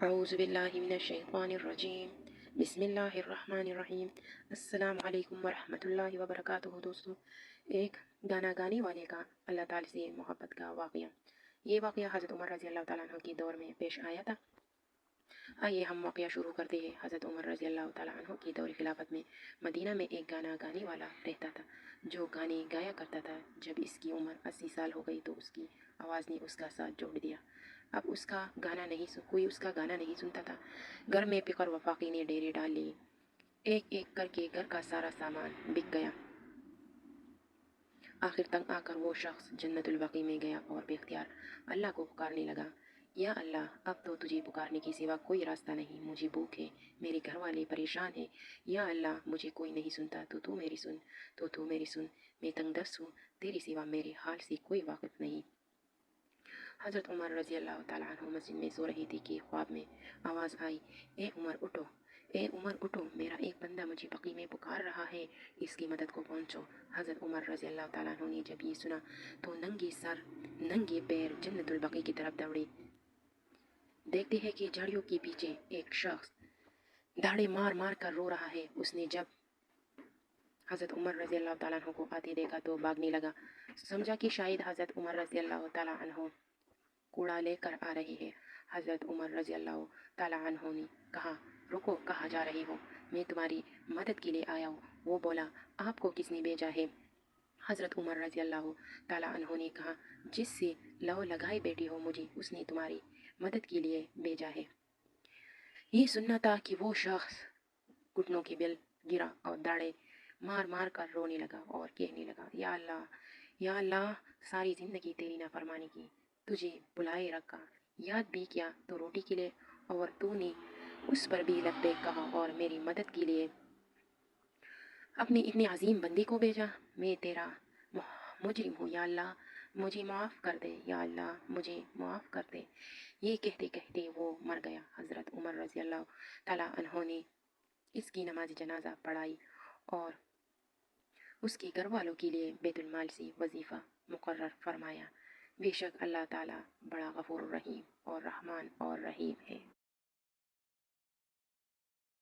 اعوذ باللہ من الشیطان الرجیم، بسم اللہ الرحمن الرحیم۔ السلام علیکم ورحمۃ اللہ وبرکاتہ۔ دوستو، ایک گانا گانے والے کا اللہ تعالی سے محبت کا واقعہ۔ یہ واقعہ حضرت عمر رضی اللہ تعالیٰ عنہ کے دور میں پیش آیا تھا۔ آئیے ہم واقعہ شروع کرتے ہیں۔ حضرت عمر رضی اللہ تعالیٰ عنہ کی دور خلافت میں مدینہ میں ایک گانا گانے والا رہتا تھا جو گانے گایا کرتا تھا۔ جب اس کی عمر 80 سال ہو گئی تو اس کی آواز نے اس کا ساتھ جوڑ دیا۔ اب کوئی اس کا گانا نہیں سنتا تھا۔ گھر میں فقر و فاقے نے ڈیرے ڈال لیے۔ ایک ایک کر کے گھر کا سارا سامان بک گیا۔ آخر تنگ آ کر وہ شخص جنت البقیع میں گیا اور بے اختیار اللہ کو پکارنے لگا، یا اللہ، اب تو تجھے پکارنے کے سوا کوئی راستہ نہیں۔ مجھے بھوک ہے، میرے گھر والے پریشان ہیں۔ یا اللہ، مجھے کوئی نہیں سنتا تو تو میری سن۔ میں تنگ دست ہوں، تیرے سوا میرے حال سے کوئی واقف نہیں۔ حضرت عمر رضی اللہ تعالیٰ عنہ مسجد میں سو رہی تھی کہ خواب میں آواز آئی، اے عمر اٹھو، اے عمر اٹھو، میرا ایک بندہ مجھے بقیع میں پکار رہا ہے، اس کی مدد کو پہنچو۔ حضرت عمر رضی اللہ تعالیٰ عنہ نے جب یہ سنا تو ننگے سر ننگے پیر جنت البقیع کی طرف دوڑے۔ دیکھتے ہیں کہ جھاڑیوں کے پیچھے ایک شخص دھاڑے مار مار کر رو رہا ہے۔ اس نے جب حضرت عمر رضی اللہ تعالیٰ عنہ کو آتے دیکھا تو بھاگنے لگا۔ سمجھا کہ شاید حضرت عمر رضی اللہ تعالیٰ عنہ کوڑا لے کر آ رہی ہے۔ حضرت عمر رضی اللہ تعالیٰ عنہ نے کہا، رکو، کہاں جا رہی ہو؟ میں تمہاری مدد کے لیے آیا ہوں۔ وہ بولا، آپ کو کس نے بھیجا ہے؟ حضرت عمر رضی اللہ تعالیٰ عنہ نے کہا، جس سے لو لگائے بیٹھی ہو، مجھے اس نے تمہاری مدد کے لیے بھیجا ہے۔ یہ سننا تھا کہ وہ شخص گھٹنوں کے بل گرا اور داڑے مار مار کر رونے لگا اور کہنے لگا، یا اللہ، یا اللہ، ساری زندگی تیری نافرمانی کی، تجھے بلائے رکھا، یاد بھی کیا تو روٹی کے لیے، اور تو نے اس پر بھی لبیک کہا اور میری مدد کے لیے اپنے اتنے عظیم بندے کو بھیجا۔ میں تیرا مجرم ہوں، یا اللہ، مجھے معاف کر دے، یا اللہ، مجھے معاف کر دے۔ یہ کہتے کہتے وہ مر گیا۔ حضرت عمر رضی اللہ تعالیٰ عنہ نے اس کی نماز جنازہ پڑھائی اور اس کے گھر والوں کے لیے بیت المال سے وظیفہ مقرر فرمایا۔ بے شک اللہ تعالیٰ بڑا غفور الرحیم اور رحمان اور رحیم ہے۔